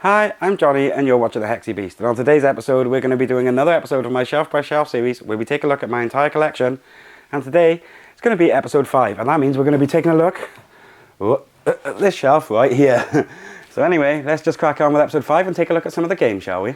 Hi, I'm Johnny and you're watching the Hexy Beast, and on today's episode we're going to be doing another episode of my Shelf by Shelf series where we take a look at my entire collection, and today it's going to be episode 5, and that means we're going to be taking a look at this shelf right here. So anyway, let's just crack on with episode 5 and take a look at some of the games, shall we?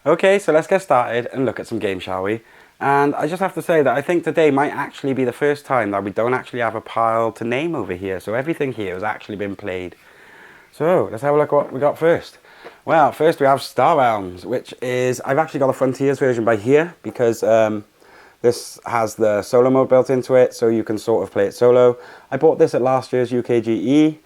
Okay, so let's get started and look at some games, shall we? And I just have to say that I think today might actually be the first time that we don't actually have a pile to name over here. So everything here has actually been played. So let's have a look at what we got first. Well, first we have Star Realms, which is, I've actually got a Frontiers version by here because this has the solo mode built into it, so you can sort of play it solo. I bought this at last year's UKGE.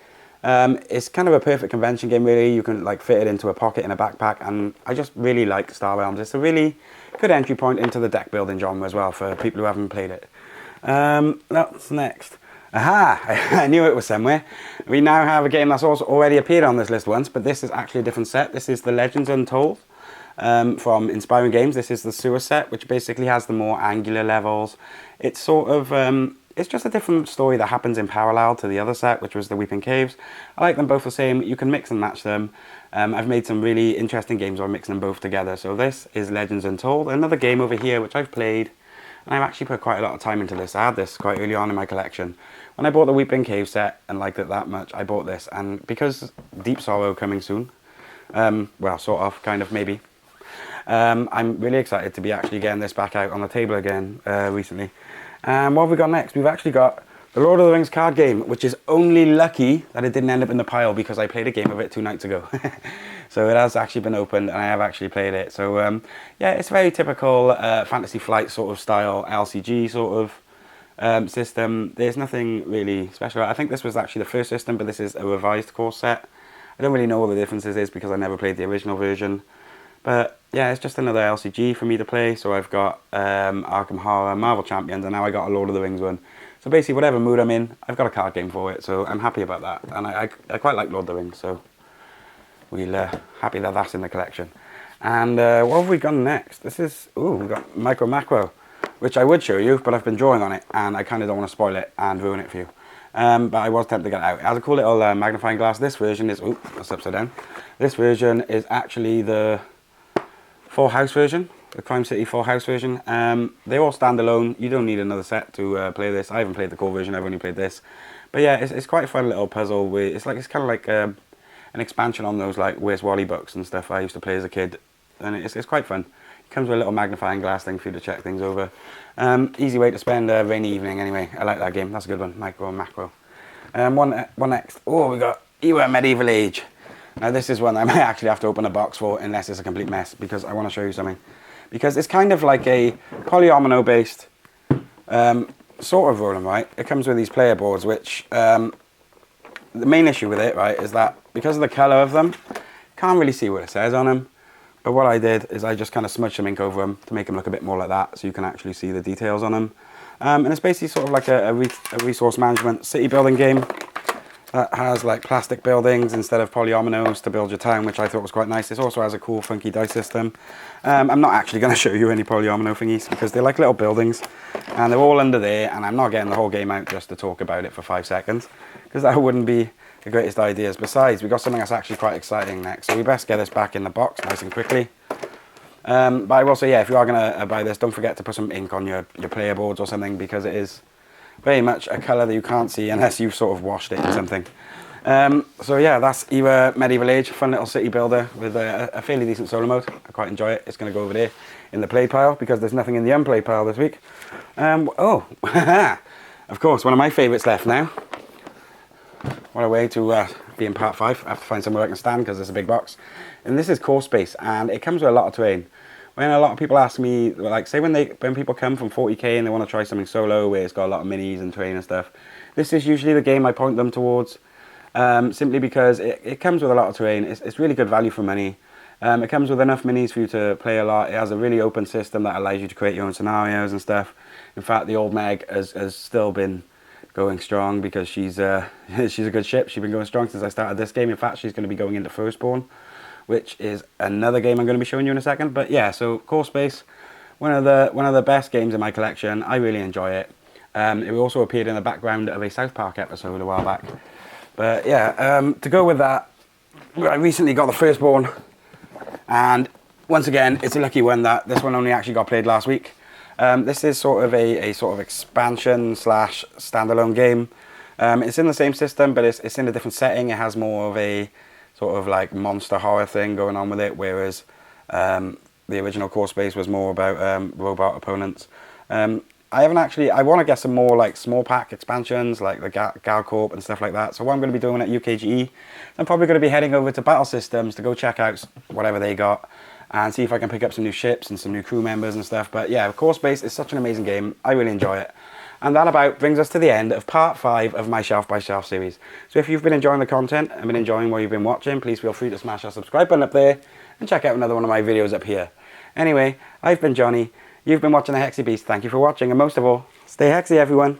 It's kind of a perfect convention game, really. You can like fit it into a pocket in a backpack, and I just really like Star Realms. It's a really good entry point into the deck building genre as well for people who haven't played it. What's next? Aha! I knew it was somewhere. We now have a game that's also already appeared on this list once, but this is actually a different set. This is the Legends Untold from Inspiring Games. This is the sewer set, which basically has the more angular levels. It's sort of it's just a different story that happens in parallel to the other set, which was the Weeping Caves. I like them both the same. You can mix and match them. I've made some really interesting games where I'm mixing them both together. So this is Legends Untold, another game over here which I've played, and I've actually put quite a lot of time into this. I had this quite early on in my collection. When I bought the Weeping Cave set and liked it that much, I bought this. And because Deep Sorrow coming soon, well, sort of, kind of, maybe, I'm really excited to be actually getting this back out on the table again recently. And what have we got next? We've actually got the Lord of the Rings card game, which is only lucky that it didn't end up in the pile because I played a game of it 2 nights ago. So it has actually been opened and I have actually played it. So yeah, it's very typical Fantasy Flight sort of style LCG sort of system. There's nothing really special. I think this was actually the first system, but this is a revised core set. I don't really know what the differences is because I never played the original version. But yeah, it's just another LCG for me to play. So I've got Arkham Horror, Marvel Champions, and now I got a Lord of the Rings one. So basically, whatever mood I'm in, I've got a card game for it. So I'm happy about that, and I quite like Lord of the Rings. So we'll happy that that's in the collection. And what have we got next? This is we've got Micro Macro, which I would show you, but I've been drawing on it, and I kind of don't want to spoil it and ruin it for you. But I was tempted to get it out. It has a cool little magnifying glass. This version is that's upside down. This version is actually the 4-house version, the Crime City 4-house version. They all stand alone. You don't need another set to play this. I haven't played the core version. I've only played this. But yeah, it's quite a fun little puzzle. Where it's kind of like an expansion on those like Where's Wally books and stuff I used to play as a kid, and it's quite fun. It comes with a little magnifying glass thing for you to check things over. Easy way to spend a rainy evening. Anyway, I like that game. That's a good one. Micro Macro. One next. Oh, we got Ewa Medieval Age. Now this is one I might actually have to open a box for unless it's a complete mess, because I want to show you something. Because it's kind of like a polyomino based sort of roll 'em, right? It comes with these player boards, which the main issue with it, right, is that because of the colour of them, can't really see what it says on them. But what I did is I just kind of smudged some ink over them to make them look a bit more like that, so you can actually see the details on them. And it's basically sort of like a resource management city building game that has like plastic buildings instead of polyominoes to build your town, which I thought was quite nice. This also has a cool funky dice system. I'm not actually going to show you any polyomino thingies because they're like little buildings and they're all under there, and I'm not getting the whole game out just to talk about it for 5 seconds because that wouldn't be the greatest ideas. Besides, we got something that's actually quite exciting next, so we best get this back in the box nice and quickly. But I will say, yeah, if you are going to buy this, don't forget to put some ink on your player boards or something, because it is very much a colour that you can't see unless you've sort of washed it in something. So yeah, that's Ewa Medieval Age, fun little city builder with a fairly decent solo mode. I quite enjoy it. It's going to go over there in the play pile because there's nothing in the unplay pile this week. Of course, one of my favourites left now. What a way to be in part 5. I have to find somewhere I can stand because it's a big box. And this is Core Space, and it comes with a lot of terrain. When a lot of people ask me, like, say when people come from 40k and they want to try something solo where it's got a lot of minis and terrain and stuff, this is usually the game I point them towards, simply because it comes with a lot of terrain. It's really good value for money. It comes with enough minis for you to play a lot. It has a really open system that allows you to create your own scenarios and stuff. In fact, the old Meg has still been going strong because she's she's a good ship. She's been going strong since I started this game. In fact, she's going to be going into Firstborn, which is another game I'm going to be showing you in a second. But yeah, so Core Space, one of the best games in my collection. I really enjoy it. It also appeared in the background of a South Park episode a while back. But yeah, to go with that, I recently got the Firstborn, and once again, it's a lucky one that this one only actually got played last week. This is sort of a sort of expansion slash standalone game. It's in the same system, but it's in a different setting. It has more of a sort of like monster horror thing going on with it, whereas the original Core Space was more about robot opponents. I want to get some more like small pack expansions like the Gal Corp and stuff like that. So what I'm going to be doing at UKGE, I'm probably going to be heading over to Battle Systems to go check out whatever they got and see if I can pick up some new ships and some new crew members and stuff. But yeah, Core Space is such an amazing game. I really enjoy it. And that about brings us to the end of part 5 of my Shelf by Shelf series. So if you've been enjoying the content and been enjoying what you've been watching, please feel free to smash that subscribe button up there and check out another one of my videos up here. Anyway, I've been Johnny. You've been watching the Hexy Beast. Thank you for watching, and most of all, stay Hexy, everyone.